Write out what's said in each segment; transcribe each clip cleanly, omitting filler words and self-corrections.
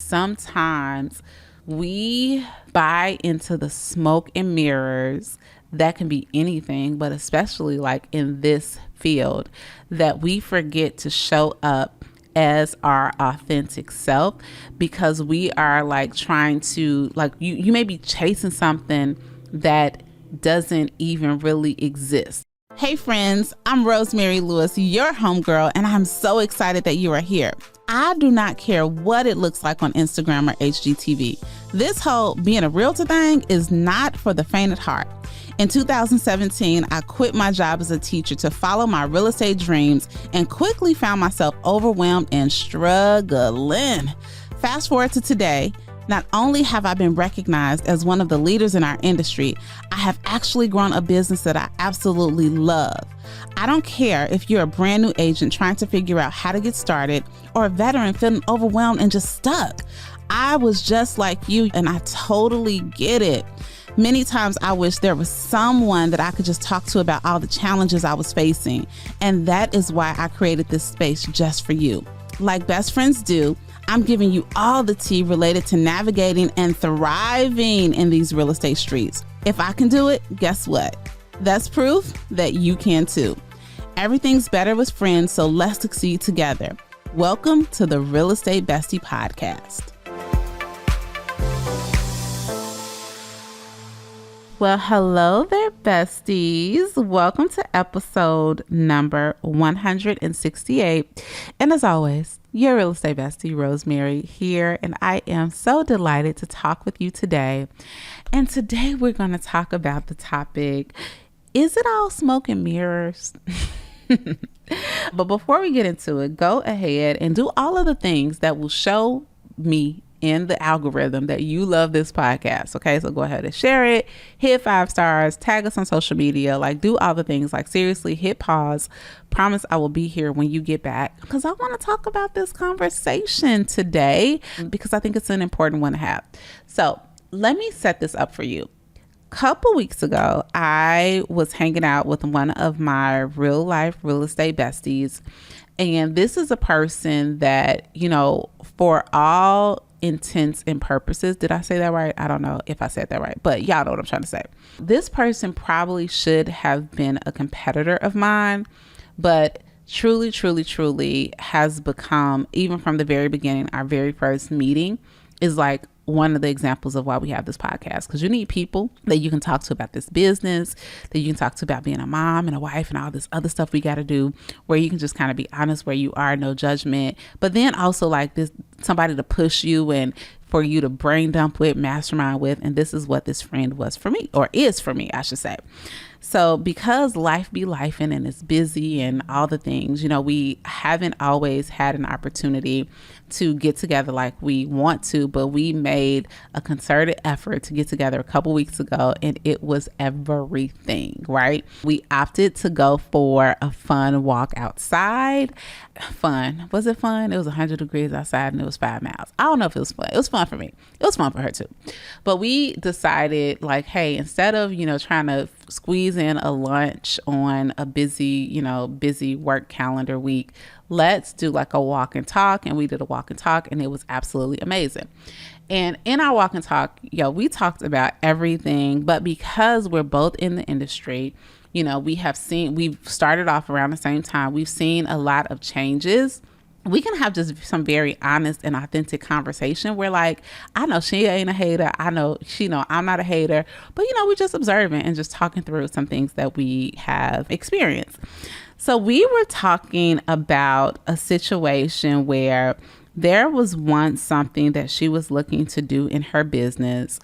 sometimes we buy into the smoke and mirrors. That can be anything, but especially like in this field, that we forget to show up as our authentic self, because we are like trying to, like, you may be chasing something that doesn't even really exist. Hey friends, I'm Rosemary Lewis, your homegirl, and I'm so excited that you are here. I do not care what it looks like on Instagram or HGTV. This whole being a realtor thing is not for the faint at heart. In 2017, I quit my job as a teacher to follow my real estate dreams and quickly found myself overwhelmed and struggling. Fast forward to today. Not only have I been recognized as one of the leaders in our industry, I have actually grown a business that I absolutely love. I don't care if you're a brand new agent trying to figure out how to get started, or a veteran feeling overwhelmed and just stuck. I was just like you, and I totally get it. Many times I wish there was someone that I could just talk to about all the challenges I was facing. And that is why I created this space just for you. Like best friends do, I'm giving you all the tea related to navigating and thriving in these real estate streets. If I can do it, guess what? That's proof that you can too. Everything's better with friends, so let's succeed together. Welcome to the Real Estate Bestie Podcast. Well, hello there, besties. Welcome to episode number 168. And as always, your real estate bestie, Rosemary, here. And I am so delighted to talk with you today. And today we're going to talk about the topic, is it all smoke and mirrors? But before we get into it, go ahead and do all of the things that will show me in the algorithm that you love this podcast. Okay, so go ahead and share it, hit 5 stars, tag us on social media, like do all the things. Like seriously, hit pause. Promise I will be here when you get back, because I want to talk about this conversation today because I think it's an important one to have. So let me set this up for you. Couple weeks ago, I was hanging out with one of my real life real estate besties. And this is a person that, you know, for all intents and purposes, did I say that right? I don't know if I said that right, but y'all know what I'm trying to say. This person probably should have been a competitor of mine, but truly has become, even from the very beginning, our very first meeting is like one of the examples of why we have this podcast, because you need people that you can talk to about this business, that you can talk to about being a mom and a wife and all this other stuff we got to do, where you can just kind of be honest where you are, no judgment, but then also like this, somebody to push you and for you to brain dump with, mastermind with. And this is what this friend was for me, or is for me, I should say. So because life be lifing and it's busy and all the things, you know, we haven't always had an opportunity to get together like we want to, but we made a concerted effort to get together a couple weeks ago, and it was everything, right? We opted to go for a fun walk outside. Fun. Was it fun? It was 100 degrees outside and it was 5 miles. I don't know if it was fun. It was fun for me. It was fun for her too. But we decided like, hey, instead of, you know, trying to squeeze in a lunch on a busy work calendar week, let's do like a walk and talk. And we did a walk and talk, and it was absolutely amazing. And in our walk and talk, we talked about everything, but because we're both in the industry, you know, we've started off around the same time. We've seen a lot of changes. We can have just some very honest and authentic conversation where like, I know she ain't a hater. I know she know I'm not a hater, but you know, we're just observing and just talking through some things that we have experienced. So we were talking about a situation where there was once something that she was looking to do in her business.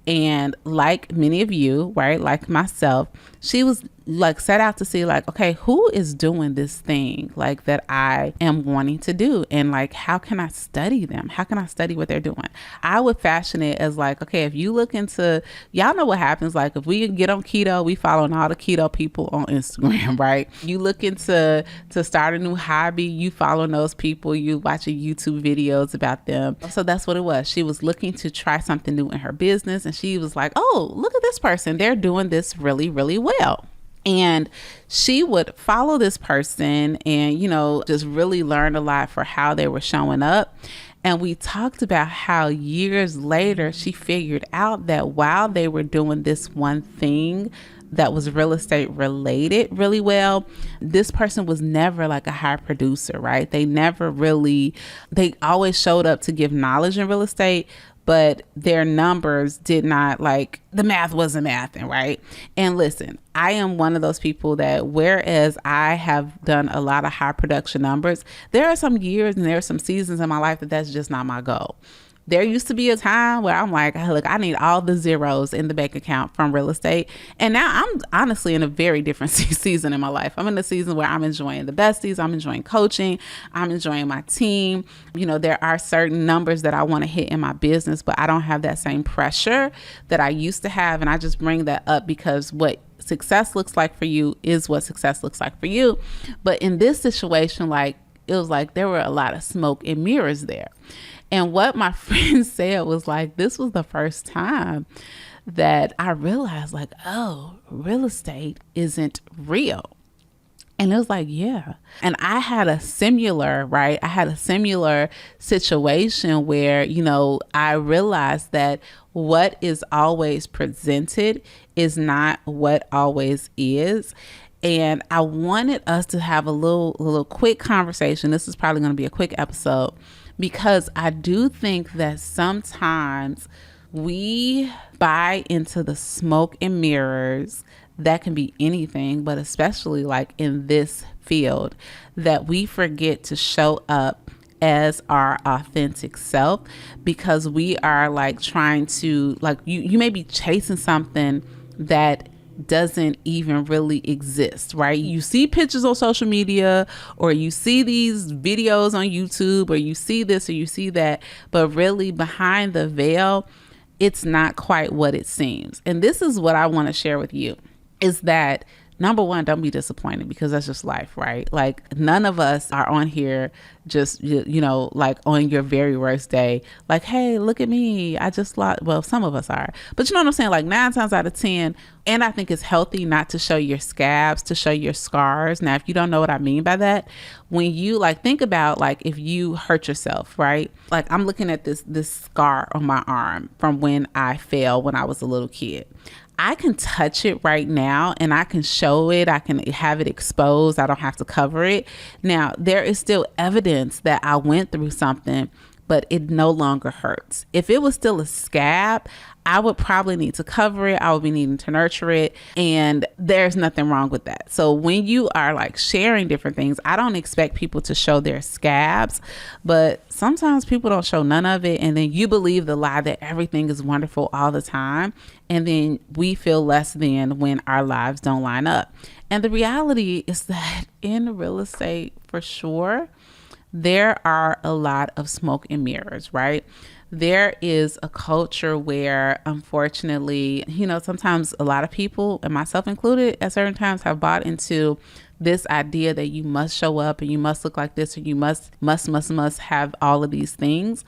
And like many of you, right, like myself, she was like set out to see like, okay, who is doing this thing like that I am wanting to do? And like, how can I study them? How can I study what they're doing? I would fashion it as like, okay, if you look into, y'all know what happens. Like if we get on keto, we following all the keto people on Instagram, right? You look into to start a new hobby, you following those people, you watching YouTube videos about them. So that's what it was. She was looking to try something new in her business. And she was like, oh, look at this person. They're doing this really, really well. And she would follow this person and, you know, just really learn a lot for how they were showing up. And we talked about how years later she figured out that while they were doing this one thing that was real estate related really well, this person was never like a high producer, right? They always showed up to give knowledge in real estate, but their numbers did not, like, the math wasn't mathing, right? And listen, I am one of those people that, whereas I have done a lot of high production numbers, there are some years and there are some seasons in my life that's just not my goal. There used to be a time where I'm like, hey, look, I need all the zeros in the bank account from real estate. And now I'm honestly in a very different season in my life. I'm in a season where I'm enjoying the besties. I'm enjoying coaching. I'm enjoying my team. There are certain numbers that I want to hit in my business, but I don't have that same pressure that I used to have. And I just bring that up because what success looks like for you is what success looks like for you. But in this situation, it was like there were a lot of smoke and mirrors there. And what my friend said was like, this was the first time that I realized, like, oh, real estate isn't real. And it was like, yeah. And I had a similar situation where, I realized that what is always presented is not what always is. And I wanted us to have a little quick conversation. This is probably going to be a quick episode, because I do think that sometimes we buy into the smoke and mirrors. That can be anything, but especially like in this field, that we forget to show up as our authentic self, because we are like trying to, like, you may be chasing something that doesn't even really exist, right? You see pictures on social media, or you see these videos on YouTube, or you see this or you see that, but really behind the veil, it's not quite what it seems. And this is what I want to share with you, is that number one, don't be disappointed, because that's just life, right? Like, none of us are on here just, like on your very worst day, like, hey, look at me, I just lost. Well, some of us are, but you know what I'm saying? Like 9 times out of 10, and I think it's healthy not to show your scabs, to show your scars. Now, if you don't know what I mean by that, when you think about, if you hurt yourself, right? Like, I'm looking at this scar on my arm from when I fell when I was a little kid. I can touch it right now and I can show it. I can have it exposed. I don't have to cover it. Now, there is still evidence that I went through something, but it no longer hurts. If it was still a scab, I would probably need to cover it. I would be needing to nurture it. And there's nothing wrong with that. So when you are sharing different things, I don't expect people to show their scabs, but sometimes people don't show none of it. And then you believe the lie that everything is wonderful all the time. And then we feel less than when our lives don't line up. And the reality is that in real estate, for sure, there are a lot of smoke and mirrors, right? There is a culture where, unfortunately, sometimes a lot of people, and myself included, at certain times have bought into this idea that you must show up and you must look like this, or you must have all of these things,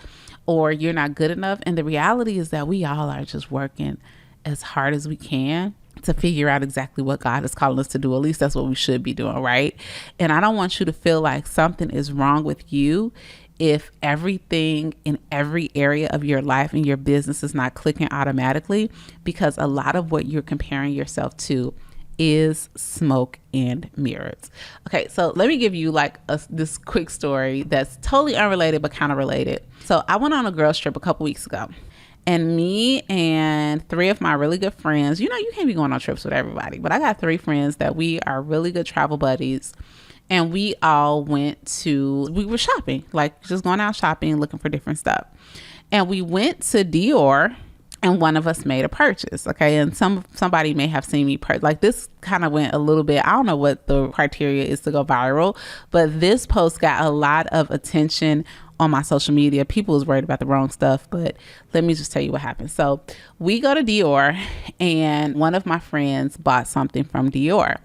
or you're not good enough. And the reality is that we all are just working as hard as we can to figure out exactly what God is calling us to do. At least that's what we should be doing, right? And I don't want you to feel like something is wrong with you if everything in every area of your life and your business is not clicking automatically, because a lot of what you're comparing yourself to is smoke and mirrors. Okay, so let me give you this quick story that's totally unrelated but kind of related. So I went on a girls trip a couple weeks ago. And me and 3 of my really good friends, you can't be going on trips with everybody, but I got 3 friends that we are really good travel buddies. And we all we were shopping, just going out shopping, looking for different stuff. And we went to Dior, and one of us made a purchase. Okay. And somebody may have seen me this kind of went a little bit, I don't know what the criteria is to go viral, but this post got a lot of attention on my social media. People was worried about the wrong stuff, but let me just tell you what happened. So we go to Dior, and one of my friends bought something from Dior.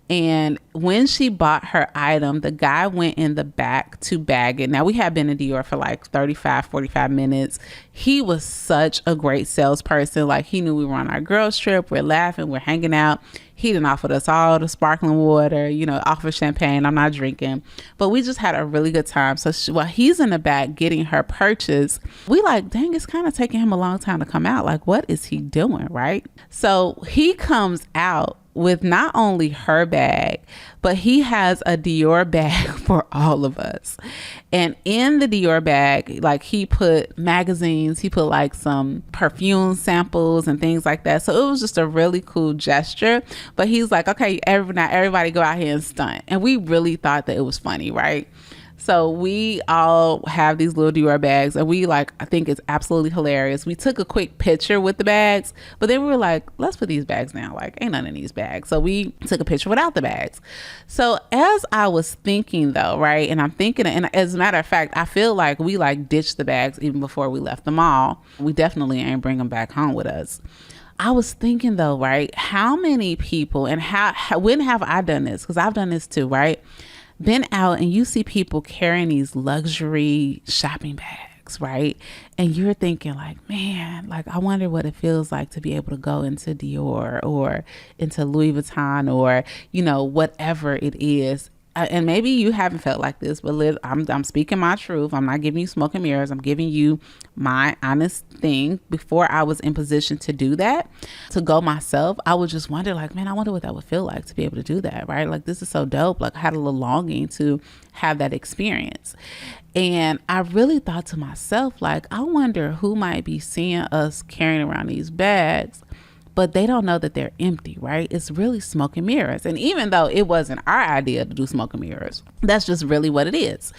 And when she bought her item, the guy went in the back to bag it. Now, we had been in Dior for like 35, 45 minutes. He was such a great salesperson. Like, he knew we were on our girls trip. We're laughing. We're hanging out. He done offered us all the sparkling water, offered champagne. I'm not drinking. But we just had a really good time. So while he's in the back getting her purchase, we like, dang, it's kind of taking him a long time to come out. Like, what is he doing, right? So he comes out with not only her bag, but he has a Dior bag for all of us. And in the Dior bag, like, he put magazines, he put like some perfume samples and things like that. So it was just a really cool gesture. But he's like, okay, now everybody go out here and stunt. And we really thought that it was funny, right? So we all have these little Dior bags, and I think it's absolutely hilarious. We took a quick picture with the bags, but then we were like, let's put these bags down. Like, ain't none in these bags. So we took a picture without the bags. So as I was thinking though, right, and I'm thinking, and as a matter of fact, I feel like we like ditched the bags even before we left the mall. We definitely ain't bring them back home with us. I was thinking though, right, how many people, and when have I done this? Because I've done this too, right? Been out and you see people carrying these luxury shopping bags, right? And you're thinking like, man, like, I wonder what it feels like to be able to go into Dior or into Louis Vuitton or, whatever it is. And maybe you haven't felt like this, but Liz, I'm speaking my truth. I'm not giving you smoke and mirrors. I'm giving you my honest thing. Before I was in position to do that, to go myself, I would just wonder like, man, I wonder what that would feel like to be able to do that, right? Like, this is so dope. Like, I had a little longing to have that experience. And I really thought to myself, like, I wonder who might be seeing us carrying around these bags, but they don't know that they're empty, right? It's really smoke and mirrors. And even though it wasn't our idea to do smoke and mirrors, that's just really what it is.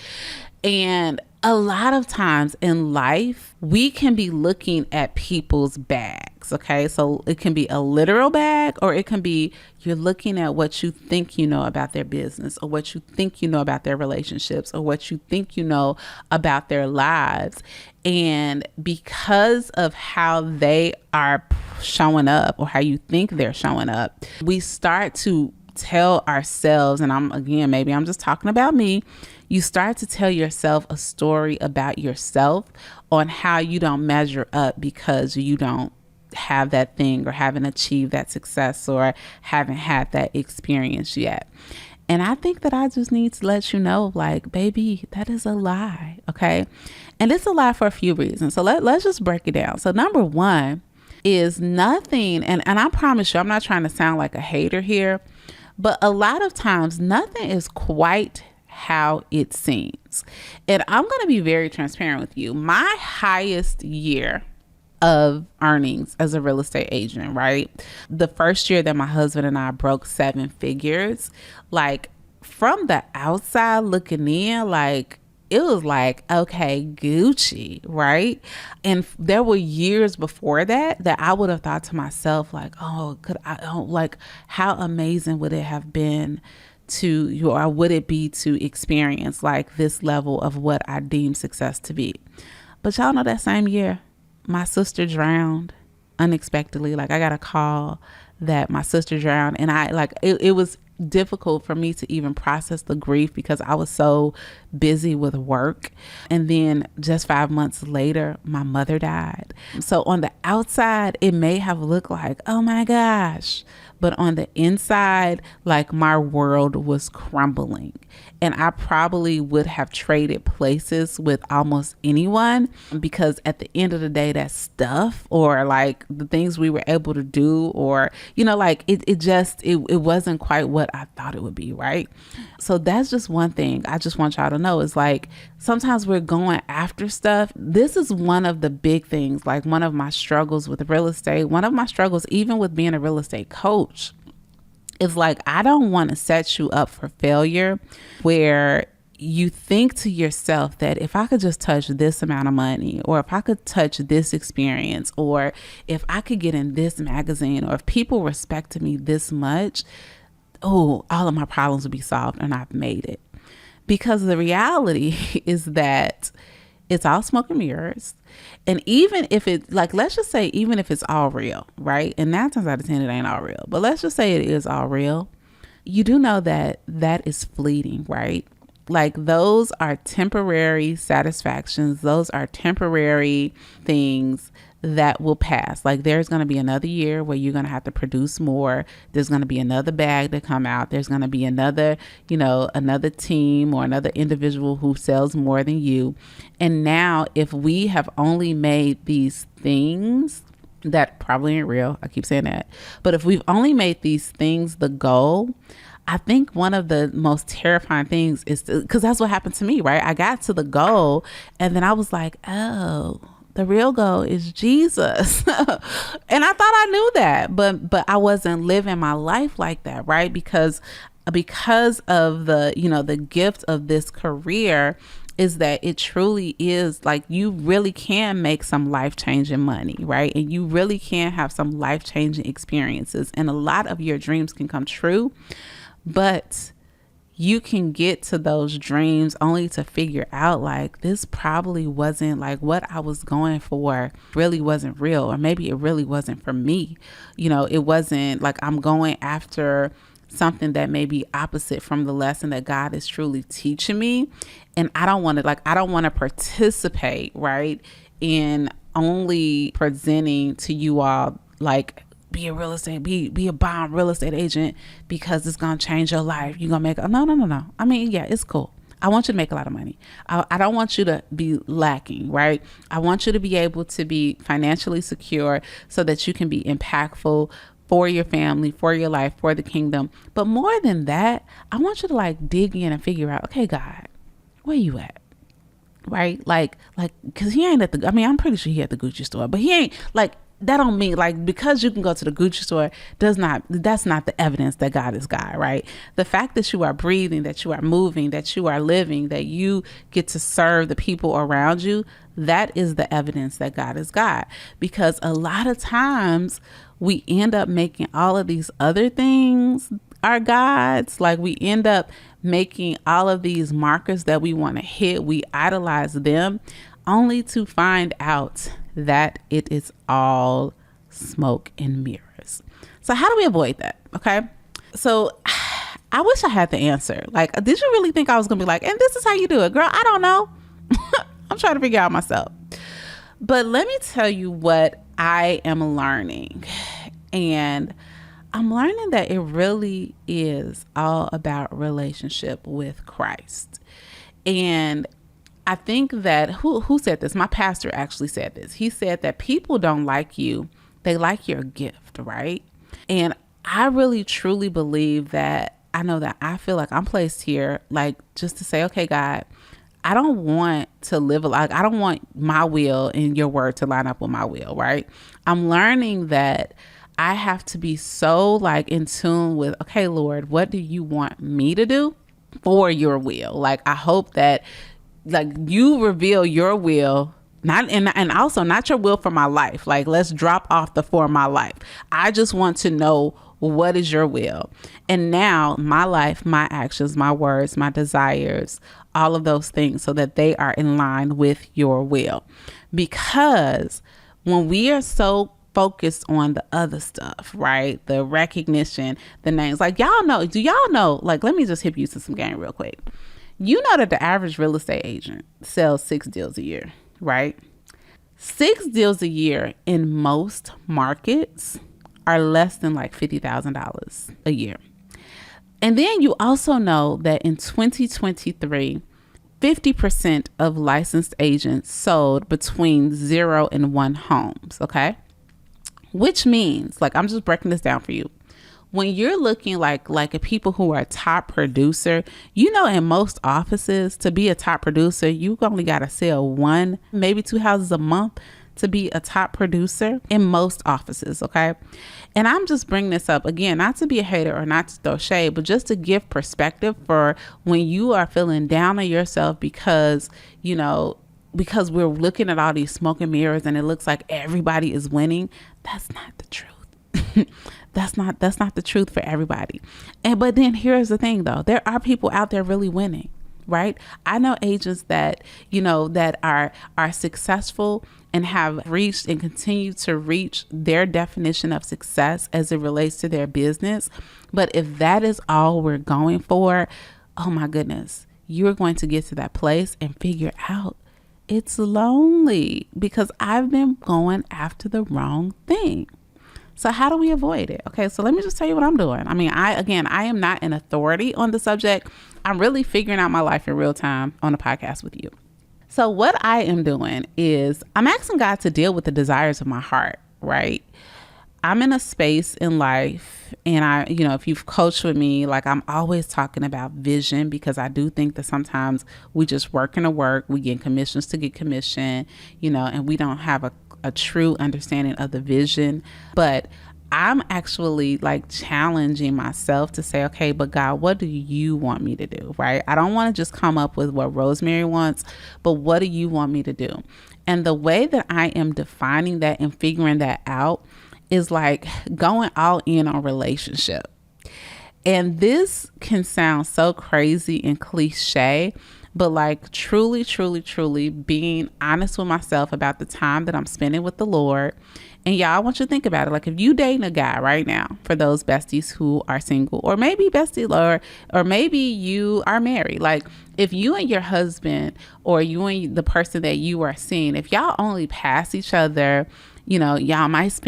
And a lot of times in life, we can be looking at people's bags, okay? So it can be a literal bag, or it can be you're looking at what you think you know about their business, or what you think you know about their relationships, or what you think you know about their lives. And because of how they are showing up, or how you think they're showing up, we start to tell ourselves, and maybe I'm just talking about me, you start to tell yourself a story about yourself on how you don't measure up because you don't have that thing, or haven't achieved that success, or haven't had that experience yet. And I think that I just need to let you know, like, baby, that is a lie. Okay. And it's a lie for a few reasons. So let's just break it down. So number one is nothing. And I promise you, I'm not trying to sound like a hater here, but a lot of times nothing is quite how it seems. And I'm going to be very transparent with you. My highest year of earnings as a real estate agent, right? The first year that my husband and I broke 7 figures, like, from the outside looking in, like, it was like, okay, Gucci, right? And there were years before that I would have thought to myself, like, how amazing would it have been or would it be to experience like this level of what I deem success to be? But y'all know that same year, my sister drowned unexpectedly. Like, I got a call that my sister drowned, and it was difficult for me to even process the grief because I was so busy with work. And then just 5 months later, my mother died. So on the outside, it may have looked like, oh my gosh, but on the inside, like, my world was crumbling. And I probably would have traded places with almost anyone, because at the end of the day, that stuff, or like the things we were able to do, or, like, it wasn't quite what I thought it would be, right? So that's just one thing I just want y'all to know is, like, sometimes we're going after stuff. This is one of the big things, like, one of my struggles with real estate, one of my struggles even with being a real estate coach, is like, I don't want to set you up for failure where you think to yourself that if I could just touch this amount of money, or if I could touch this experience, or if I could get in this magazine, or if people respected me this much, all of my problems would be solved and I've made it. Because the reality is that it's all smoke and mirrors. And even if it, like, let's just say, even if it's all real, right? And 9 times out of 10, it ain't all real. But let's just say it is all real. you do know that that is fleeting, right? Like those are temporary satisfactions. Those are temporary things that will pass. Like there's going to be another year where you're going to have to produce more. There's going to be another bag to come out. There's going to be another, another team or another individual who sells more than you. And now if we have only made these things that probably ain't real, I keep saying that, but if we've only made these things the goal, I think one of the most terrifying things is because that's what happened to me, right? I got to the goal and then I was like, oh, the real goal is Jesus. And I thought I knew that, but I wasn't living my life like that, right? Because of the, the gift of this career is that it truly is like you really can make some life-changing money, right? And you really can have some life-changing experiences and a lot of your dreams can come true. But you can get to those dreams only to figure out like this probably wasn't like what I was going for really wasn't real, or maybe it really wasn't for me. It wasn't like I'm going after something that may be opposite from the lesson that God is truly teaching me. And I don't want to participate, right, in only presenting to you all like be a bomb real estate agent because it's going to change your life. You're going to make, no. I mean, yeah, it's cool. I want you to make a lot of money. I don't want you to be lacking, right? I want you to be able to be financially secure so that you can be impactful for your family, for your life, for the kingdom. But more than that, I want you to like dig in and figure out, okay, God, where you at? Right? Like, cause he ain't I'm pretty sure he at the Gucci store, but he ain't like, that don't mean like because you can go to the Gucci store that's not the evidence that God is God, right? The fact that you are breathing, that you are moving, that you are living, that you get to serve the people around you, that is the evidence that God is God. Because a lot of times we end up making all of these other things our gods. Like we end up making all of these markers that we want to hit. We idolize them only to find out that it is all smoke and mirrors. So how do we avoid that? Okay. So I wish I had the answer. Like, did you really think I was going to be like, and this is how you do it, girl? I don't know. I'm trying to figure out myself. But let me tell you what I am learning. And I'm learning that it really is all about relationship with Christ. And I think that who said this? My pastor actually said this. He said that people don't like you. They like your gift, right? And I really truly believe that I feel like I'm placed here, like just to say, okay, God, I don't want to live I don't want my will and your word to line up with my will, right? I'm learning that I have to be so like in tune with, okay, Lord, what do you want me to do for your will? Like, I hope that like you reveal your will, not and also not your will for my life. Like, let's drop off the for my life. I just want to know what is your will. And now my life, my actions, my words, my desires, all of those things, so that they are in line with your will. Because when we are so focused on the other stuff, right? The recognition, the names, like do y'all know, like, let me just hip you to some game real quick. You know that the average real estate agent sells 6 deals a year, right? 6 deals a year in most markets are less than like $50,000 a year. And then you also know that in 2023, 50% of licensed agents sold between 0 and 1 homes, okay? Which means, like, I'm just breaking this down for you. When you're looking like a people who are a top producer, in most offices, to be a top producer, you only got to sell 1, maybe 2 houses a month to be a top producer in most offices. Okay. And I'm just bringing this up again, not to be a hater or not to throw shade, but just to give perspective for when you are feeling down on yourself because we're looking at all these smoke and mirrors and it looks like everybody is winning. That's not the truth. That's not the truth for everybody. But then here's the thing though. There are people out there really winning, right? I know agents that, that are successful and have reached and continue to reach their definition of success as it relates to their business. But if that is all we're going for, oh my goodness, you're going to get to that place and figure out it's lonely because I've been going after the wrong thing. So how do we avoid it? Okay, so let me just tell you what I'm doing. I mean, I am not an authority on the subject. I'm really figuring out my life in real time on a podcast with you. So what I am doing is I'm asking God to deal with the desires of my heart, right? I'm in a space in life, and if you've coached with me, like I'm always talking about vision, because I do think that sometimes we just work in a work, we get commissions to get commission, and we don't have a true understanding of the vision. But I'm actually like challenging myself to say, okay, but God, what do you want me to do? Right? I don't want to just come up with what Rosemary wants, but what do you want me to do? And the way that I am defining that and figuring that out is like going all in on relationship. And this can sound so crazy and cliche, but like truly, truly, truly being honest with myself about the time that I'm spending with the Lord. And y'all, I want you to think about it. Like if you dating a guy right now, for those besties who are single, or maybe bestie, or maybe you are married, like if you and your husband, or you and the person that you are seeing, if y'all only pass each other, y'all might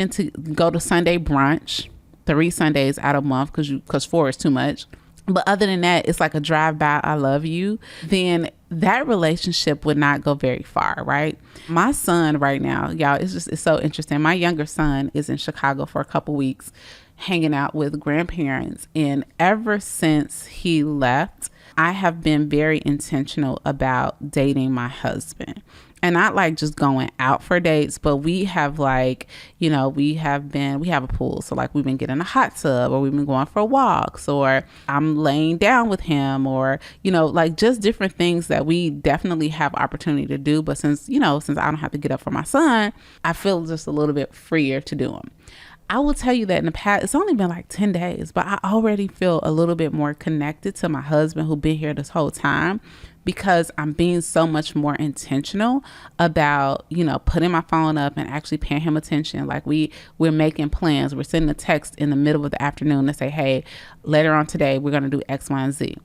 go to Sunday brunch 3 Sundays out of a month because 4 is too much. But other than that, it's like a drive-by, I love you, then that relationship would not go very far, right? My son right now, y'all, it's so interesting. My younger son is in Chicago for a couple weeks hanging out with grandparents. And ever since he left, I have been very intentional about dating my husband. And not like just going out for dates, but we have like, we have a pool. So like we've been getting a hot tub, or we've been going for walks, or I'm laying down with him, or, like just different things that we definitely have opportunity to do. But since I don't have to get up for my son, I feel just a little bit freer to do them. I will tell you that in the past, it's only been like 10 days, but I already feel a little bit more connected to my husband, who's been here this whole time, because I'm being so much more intentional about, putting my phone up and actually paying him attention. Like we're making plans. We're sending a text in the middle of the afternoon to say, hey, later on today, we're going to do X, Y, and Z.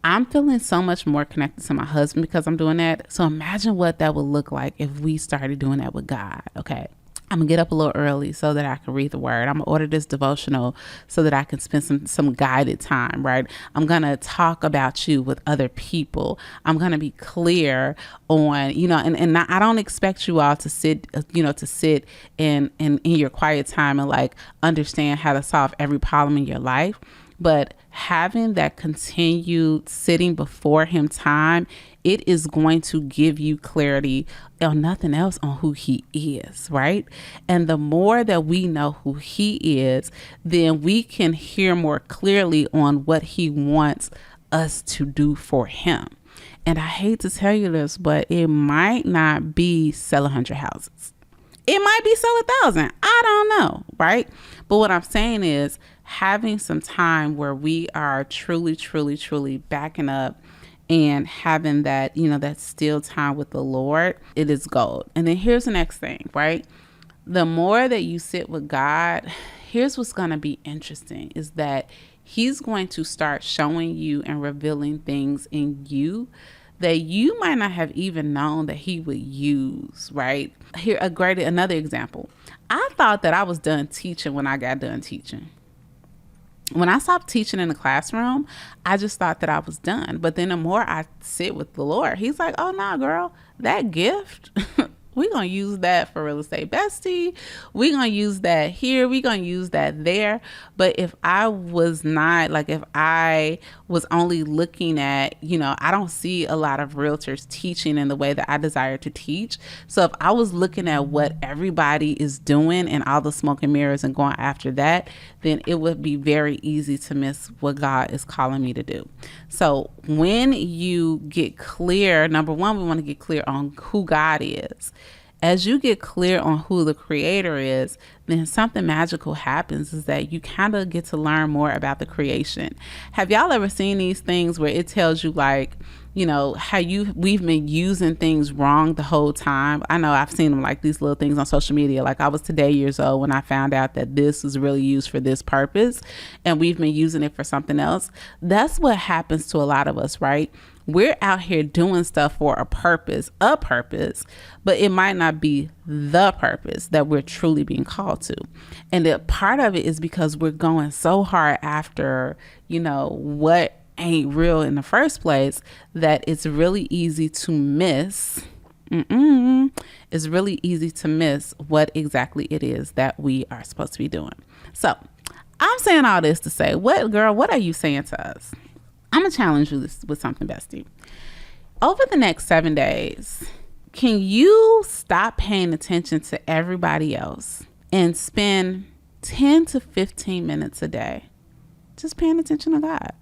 I'm feeling so much more connected to my husband because I'm doing that. So imagine what that would look like if we started doing that with God. Okay. I'm gonna get up a little early so that I can read the word. I'm gonna order this devotional so that I can spend some guided time, right? I'm gonna talk about you with other people. I'm gonna be clear on, and I don't expect you all to sit in your quiet time and like understand how to solve every problem in your life. But having that continued sitting before him time, it is going to give you clarity on nothing else on who he is, right? And the more that we know who he is, then we can hear more clearly on what he wants us to do for him. And I hate to tell you this, but it might not be sell 100 houses. It might be sell 1,000. I don't know, right? But what I'm saying is having some time where we are truly, truly, truly backing up and having that, that still time with the Lord, it is gold. And then here's the next thing, right? The more that you sit with God, here's what's going to be interesting is that he's going to start showing you and revealing things in you that you might not have even known that he would use, right? Here, another example. I thought that I was done teaching when I got done teaching. When I stopped teaching in the classroom, I just thought that I was done. But then the more I sit with the Lord, he's like, oh, no, girl, that gift, we're going to use that for Real Estate Bestie. We're going to use that here. We're going to use that there. But if I was not, like if I was only looking at, I don't see a lot of realtors teaching in the way that I desire to teach. So if I was looking at what everybody is doing and all the smoke and mirrors and going after that, then it would be very easy to miss what God is calling me to do. So when you get clear, number one, we want to get clear on who God is. As you get clear on who the creator is, then something magical happens is that you kind of get to learn more about the creation. Have y'all ever seen these things where it tells you like, how we've been using things wrong the whole time. I know I've seen them like these little things on social media. Like I was today years old when I found out that this was really used for this purpose and we've been using it for something else. That's what happens to a lot of us, right? We're out here doing stuff for a purpose, but it might not be the purpose that we're truly being called to. And the part of it is because we're going so hard after, what ain't real in the first place, that it's really easy to miss. It's really easy to miss what exactly it is that we are supposed to be doing. So I'm saying all this to say, what are you saying to us? I'm going to challenge you with something, bestie. Over the next 7 days, can you stop paying attention to everybody else and spend 10 to 15 minutes a day just paying attention to God,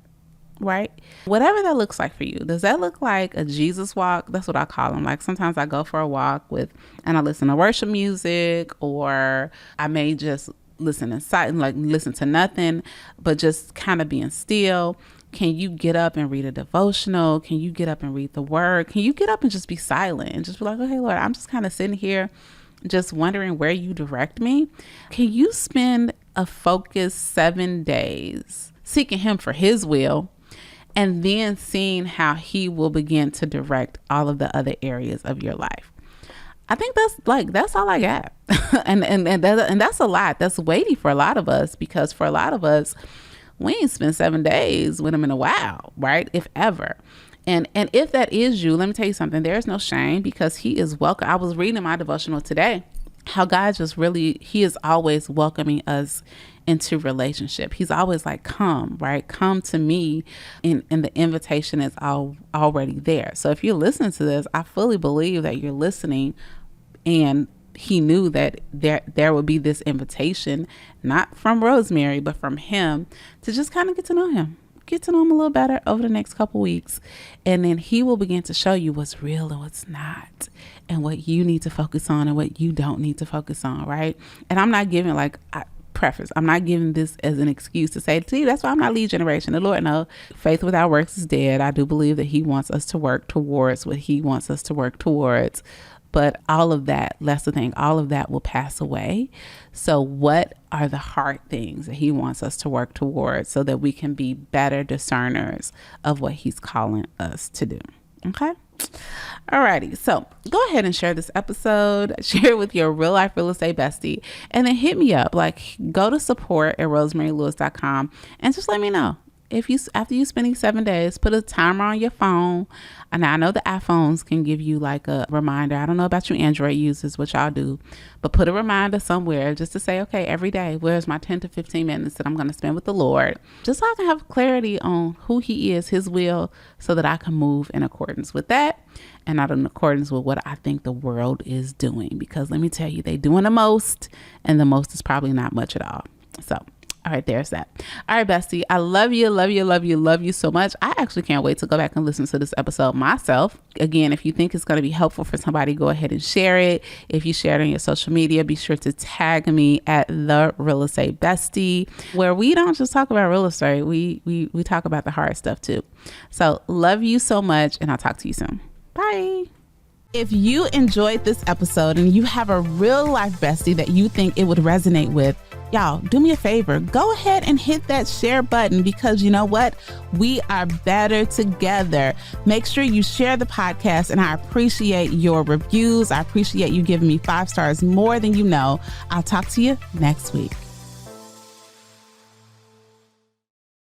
right? Whatever that looks like for you. Does that look like a Jesus walk? That's what I call them. Like sometimes I go for a walk and I listen to worship music, or I may just listen in silence, like listen to nothing, but just kind of being still. Can you get up and read a devotional? Can you get up and read the word? Can you get up and just be silent and just be like, okay, Lord, I'm just kind of sitting here just wondering where you direct me? Can you spend a focused 7 days seeking him for his will and then seeing how he will begin to direct all of the other areas of your life? I think that's all I got. and that's a lot. That's weighty for a lot of us, because for a lot of us, we ain't spent 7 days with him in a while, right? If ever. And if that is you, let me tell you something. There's no shame, because he is welcome. I was reading my devotional today, how God he is always welcoming us into relationship. He's always like, come, right? Come to me. And the invitation is already there. So if you're listening to this, I fully believe that you're listening, and he knew that there would be this invitation, not from Rosemary, but from him, to just kind of get to know him a little better over the next couple weeks. And then he will begin to show you what's real and what's not, and what you need to focus on and what you don't need to focus on, right? And I'm not giving I'm not giving this as an excuse to say, see, that's why I'm not lead generation. The Lord knows faith without works is dead. I do believe that he wants us to work towards what he wants us to work towards. But all of that, that's the thing, all of that will pass away. So what are the hard things that he wants us to work towards so that we can be better discerners of what he's calling us to do? Okay. Alrighty. So go ahead and share this episode, share it with your real life real estate bestie, and then hit me up. Like, go to support@rosemarylewis.com and just let me know. After you spending 7 days, put a timer on your phone. And I know the iPhones can give you like a reminder. I don't know about you Android users, what y'all do, but put a reminder somewhere just to say, okay, every day, where's my 10 to 15 minutes that I'm going to spend with the Lord? Just so I can have clarity on who he is, his will, so that I can move in accordance with that and not in accordance with what I think the world is doing. Because let me tell you, they doing the most, and the most is probably not much at all. So all right, there's that. All right, bestie. I love you, love you, love you, love you so much. I actually can't wait to go back and listen to this episode myself. Again, if you think it's going to be helpful for somebody, go ahead and share it. If you share it on your social media, be sure to tag me at The Real Estate Bestie, where we don't just talk about real estate. We talk about the hard stuff too. So love you so much, and I'll talk to you soon. Bye. If you enjoyed this episode and you have a real life bestie that you think it would resonate with, y'all, do me a favor. Go ahead and hit that share button, because you know what? We are better together. Make sure you share the podcast, and I appreciate your reviews. I appreciate you giving me 5 stars more than you know. I'll talk to you next week.